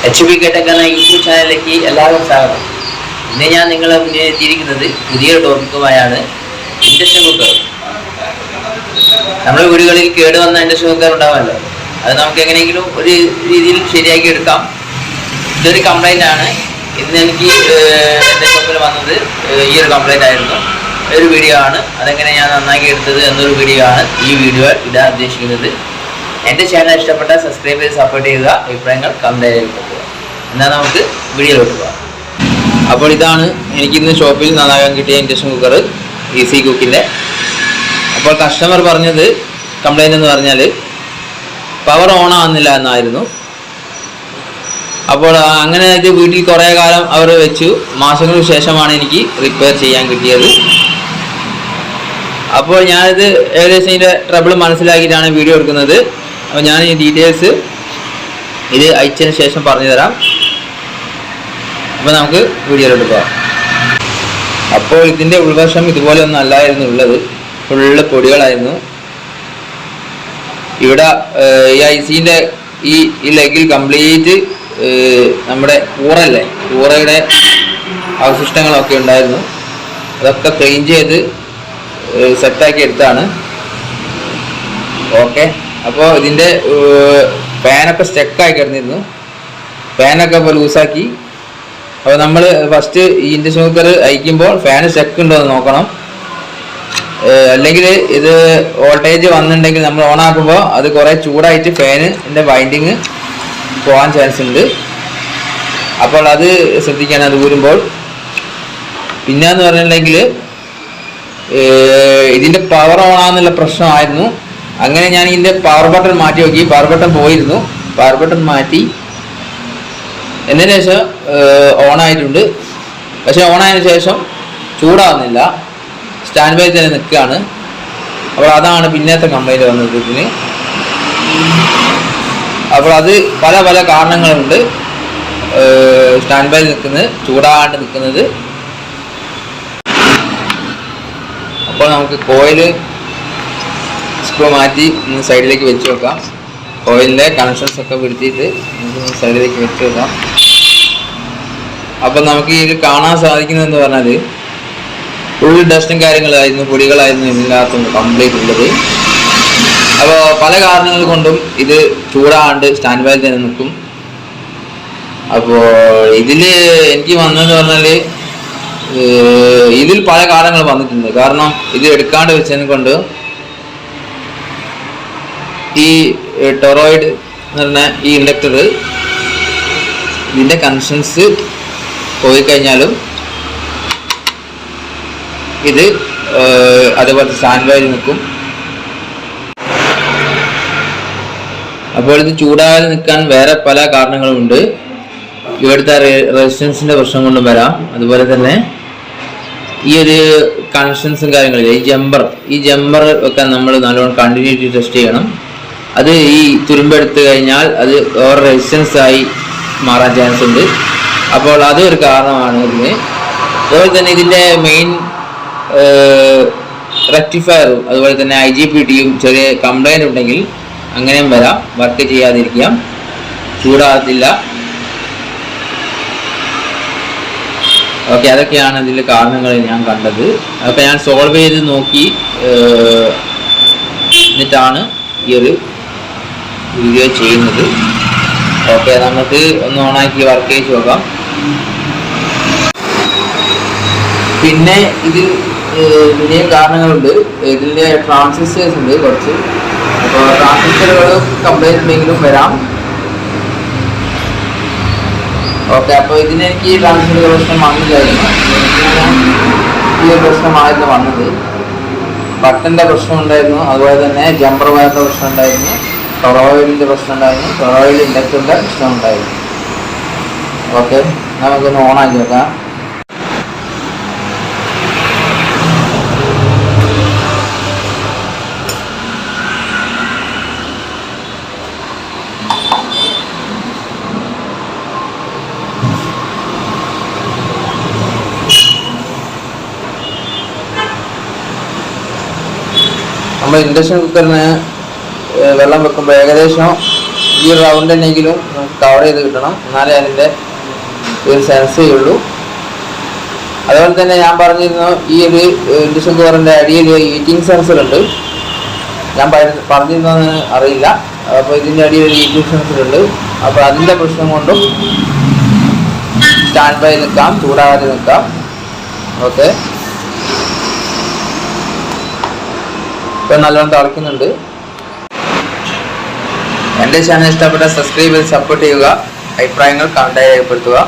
HP Ketakana YouTube ചാനലിലേക്ക് എല്ലാവർക്കും സ്വാഗതം. ഇന്ന് ഞാൻ നിങ്ങളെ മുന്നിൽ എത്തിയിരിക്കുന്നത് പുതിയൊരു ടോപ്പിക്കുമായാണ്. Induction cooker. നമ്മുടെ വീടുകളിൽ കേടുവന്ന ഇൻഡക്ഷൻ കുക്കർ ഉണ്ടാവുമല്ലോ, അത് നമുക്ക് എങ്ങനെയെങ്കിലും ഒരു രീതിയിൽ ശരിയാക്കി എടുക്കാം. ഇതൊരു കംപ്ലൈൻ്റ് ആണ്. ഇന്ന് എനിക്ക് എൻ്റെ ഷോപ്പിൽ വന്നത് ഈ ഒരു കംപ്ലൈൻ്റ് ആയിരുന്നു. ഒരു വീഡിയോ ആണ്, അതെങ്ങനെ ഞാൻ നന്നാക്കി എടുത്തത് എന്നൊരു വീഡിയോ ആണ് ഈ വീഡിയോ ഇടാൻ ഉദ്ദേശിക്കുന്നത്. എൻ്റെ ചാനൽ ഇഷ്ടപ്പെട്ടാൽ സബ്സ്ക്രൈബ് ചെയ്ത് സപ്പോർട്ട് ചെയ്യുക, അഭിപ്രായങ്ങൾ കമൻറ്റ് രേഖപ്പെടുത്തുക. എന്നാൽ നമുക്ക് വീഡിയോയിലോട്ട് പോകാം. അപ്പോൾ ഇതാണ് എനിക്കിന്ന് ഷോപ്പിൽ നന്നാക്കാൻ കിട്ടിയ ഇൻഡക്ഷൻ കുക്കർ, ഈസി കുക്കിൻ്റെ. അപ്പോൾ കസ്റ്റമർ പറഞ്ഞത് കംപ്ലൈൻ്റ് എന്ന് പറഞ്ഞാൽ പവർ ഓൺ ആവുന്നില്ല എന്നായിരുന്നു. അപ്പോൾ അങ്ങനെ ഇത് വീട്ടിൽ കുറേ കാലം അവർ വെച്ചു. മാസങ്ങൾക്ക് ശേഷമാണ് എനിക്ക് റിപ്പയർ ചെയ്യാൻ കിട്ടിയത്. അപ്പോൾ ഞാനിത് ഏകദേശം ഇതിൻ്റെ ട്രബിൾ മനസ്സിലാക്കിയിട്ടാണ് വീഡിയോ എടുക്കുന്നത്. അപ്പോൾ ഞാൻ ഈ ഡീറ്റെയിൽസ് ഇത് അയച്ചതിന് ശേഷം പറഞ്ഞു തരാം. അപ്പോൾ നമുക്ക് വീഡിയോയിലോട്ട് പോകാം. അപ്പോൾ ഇതിൻ്റെ ഉൾവശം ഇതുപോലെ ഒന്നും അല്ലായിരുന്നു ഉള്ളത്, ഫുള്ള് പൊടികളായിരുന്നു. ഇവിടെ ഈ ഐസിൻ്റെ ഈ ലെഗിൽ കംപ്ലീറ്റ് നമ്മുടെ കൂറയുടെ അവശിഷ്ടങ്ങളൊക്കെ ഉണ്ടായിരുന്നു. അതൊക്കെ ക്ലീൻ ചെയ്ത് സെറ്റാക്കി എടുത്താണ്. ഓക്കെ, അപ്പോൾ ഇതിൻ്റെ ഫാനൊക്കെ സ്റ്റക്കായി കിടന്നിരുന്നു. ഫാനൊക്കെ ഇപ്പോൾ ലൂസാക്കി. അപ്പോൾ നമ്മൾ ഫസ്റ്റ് ഈ ഇൻഡക്ഷൻ കുക്കർ അയക്കുമ്പോൾ ഫാൻ സ്റ്റക്ക് ഉണ്ടോ എന്ന് നോക്കണം. അല്ലെങ്കിൽ ഇത് വോൾട്ടേജ് വന്നിട്ടുണ്ടെങ്കിൽ നമ്മൾ ഓൺ ആക്കുമ്പോൾ അത് കുറേ ചൂടായിട്ട് ഫാനിൻ്റെ വൈൻഡിങ് പോകാൻ ചാൻസ് ഉണ്ട്. അപ്പോൾ അത് ശ്രദ്ധിക്കണം അത് ഊരുമ്പോൾ. പിന്നെയെന്ന് പറഞ്ഞിട്ടുണ്ടെങ്കിൽ ഇതിൻ്റെ പവർ ഓൺ ആകുന്നുള്ള പ്രശ്നമായിരുന്നു. അങ്ങനെ ഞാൻ ഇതിൻ്റെ പവർ ബട്ടൺ മാറ്റി നോക്കി. പവർ ബട്ടൺ പോയിരുന്നു. പവർ ബട്ടൺ മാറ്റി എന്നതിന് ശേഷം ഓണായിട്ടുണ്ട്. പക്ഷേ ഓണായതിനു ശേഷം ചൂടാവുന്നില്ല, സ്റ്റാൻഡ് ബൈ തന്നെ നിൽക്കുകയാണ്. അപ്പോൾ അതാണ് പിന്നത്തെ കംപ്ലൈൻറ്റ് വന്നത് ഇതിന്. അപ്പോൾ അത് പല പല കാരണങ്ങളുണ്ട് സ്റ്റാൻഡ് ബൈ നിൽക്കുന്നത്, ചൂടാകാണ്ട് നിൽക്കുന്നത്. അപ്പോൾ നമുക്ക് കോയിൽ സ്ക്രൂ മാറ്റി സൈഡിലേക്ക് വെച്ച് വെക്കാം. കോയിലിൻ്റെ കണക്ഷൻസ് ഒക്കെ വിടുത്തിയിട്ട് നമുക്ക് സൈഡിലേക്ക് വെച്ച് വെക്കാം. അപ്പോൾ നമുക്ക് ഇത് കാണാൻ സാധിക്കുന്നതെന്ന് പറഞ്ഞാൽ ഫുൾ ഡസ്റ്റും കാര്യങ്ങളായിരുന്നു, പൊടികളായിരുന്നു ഇതിനകത്ത് കംപ്ലീറ്റ് ഉള്ളത്. അപ്പോൾ പല കാരണങ്ങൾ കൊണ്ടും ഇത് ചൂടാണ്ട് സ്റ്റാൻഡ് ബൈ തന്നെ നിൽക്കും. അപ്പോൾ ഇതിൽ എനിക്ക് വന്നതെന്ന് പറഞ്ഞാൽ ഇതിൽ പല കാരണങ്ങൾ വന്നിട്ടുണ്ട്. കാരണം ഇത് എടുക്കാണ്ട് വെച്ചതിനെ കൊണ്ട് ഈ ടൊറോയിഡ് എന്ന് പറഞ്ഞ ഈ ഇൻഡക്ടർ ഇതിൻ്റെ കണക്ഷൻസ് പോയി കഴിഞ്ഞാലും ഇത് അതേപോലെ സ്റ്റാൻഡ് ബൈ നിൽക്കും. അപ്പോൾ ഇത് ചൂടാകാതെ നിൽക്കാൻ വേറെ പല കാരണങ്ങളുമുണ്ട്. ഇവിടുത്തെ റെസിസ്റ്റൻസിൻ്റെ പ്രശ്നം കൊണ്ടും വരാം. അതുപോലെ തന്നെ ഈ ഒരു കണക്ഷൻസും കാര്യങ്ങളില്ല, ഈ ജമ്പർ ഒക്കെ നമ്മൾ നല്ലോണം കണ്ടിന്യൂറ്റി ടെസ്റ്റ് ചെയ്യണം. അത് ഈ തുരുമ്പെടുത്ത് കഴിഞ്ഞാൽ അത് ഓവർ റെസിസ്റ്റൻസ് ആയി മാറാൻ ചാൻസ് ഉണ്ട്. അപ്പോൾ അതൊരു കാരണമാണ് ഇതിന്. അതുപോലെ തന്നെ ഇതിൻ്റെ മെയിൻ റെക്ടിഫയറും അതുപോലെ തന്നെ IGBTയും ചെറിയ കംപ്ലൈൻറ്റ് ഉണ്ടെങ്കിൽ അങ്ങനെയും വരാം. വർക്ക് ചെയ്യാതിരിക്കാം, ചൂടാകത്തില്ല. ഓക്കെ, അതൊക്കെയാണ് ഇതിൻ്റെ കാരണങ്ങൾ ഞാൻ കണ്ടത്. അപ്പോൾ ഞാൻ സോൾവ് ചെയ്ത് നോക്കി എന്നിട്ടാണ് ഈ ഒരു വീഡിയോ ചെയ്യുന്നത്. ഓക്കെ, നമുക്ക് ഒന്ന് ഓണാക്കി വർക്ക് ചെയ്ത് നോക്കാം. പിന്നെ ഇതിൽ പിന്നെയും കാരണങ്ങളുണ്ട്. ഇതിൻ്റെ ട്രാൻസിസ്റ്റേഴ്സ് ഉണ്ട് കുറച്ച്. അപ്പോൾ ട്രാൻസിസ്റ്ററുകൾ കംപ്ലൈൻറ്റ് ഉണ്ടെങ്കിലും വരാം. ഓക്കെ, അപ്പോൾ ഇതിനെനിക്ക് ഈ ട്രാൻസിസ്റ്റർ പ്രശ്നം വന്നില്ലായിരുന്നു. ഈ ഒരു പ്രശ്നമായിരുന്നു വന്നത്. ബട്ടൻ്റെ പ്രശ്നം ഉണ്ടായിരുന്നു, അതുപോലെ തന്നെ ജമ്പർ വയറിൻ്റെ പ്രശ്നം ഉണ്ടായിരുന്നു, ടൊറോയിലിൻ്റെ പ്രശ്നം ഉണ്ടായിരുന്നു, ടൊറോയിൽ ഇൻഡക്ടറിൻ്റെ പ്രശ്നം ഉണ്ടായിരുന്നു. ഓക്കെ, നമുക്കൊന്ന് ഓണാക്കി നോക്കാം. നമ്മൾ ഇൻഡക്ഷൻ കുക്കറിന് വെള്ളം വെക്കുമ്പോൾ ഏകദേശം ഈ റൗണ്ട് തന്നെയെങ്കിലും നമുക്ക് കവർ ചെയ്ത് കിട്ടണം, എന്നാലേ അതിൻ്റെ ഒരു സെൻസ് ചെയ്യുള്ളൂ. അതുപോലെ തന്നെ ഞാൻ പറഞ്ഞിരുന്നു ഈ ഒരു ഇൻഡക്ഷൻ കുക്കറിൻ്റെ അടിയിൽ ഹീറ്റിംഗ് സെൻസർ ഉണ്ട്. ഞാൻ പറഞ്ഞിരുന്നോന്ന് അറിയില്ല. അപ്പോൾ ഇതിൻ്റെ അടിയിൽ ഒരു ഹീറ്റിംഗ് സെൻസർ ഉണ്ട്. അപ്പോൾ അതിൻ്റെ പ്രശ്നം കൊണ്ടും സ്റ്റാൻഡ് ബൈ നിൽക്കാം, ചൂടാകാതെ നിൽക്കാം. ഓക്കെ, ഇപ്പം നല്ലോണം തിളയ്ക്കുന്നുണ്ട്. എൻ്റെ ചാനൽ ഇഷ്ടപ്പെട്ട സബ്സ്ക്രൈബ് ചെയ്ത് സപ്പോർട്ട് ചെയ്യുക, അഭിപ്രായങ്ങൾ കമൻറ്റായി രേഖപ്പെടുത്തുക.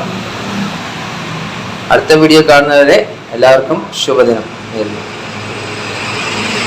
അടുത്ത വീഡിയോ കാണുന്നവരെ എല്ലാവർക്കും ശുഭദിനം നേരുന്നു.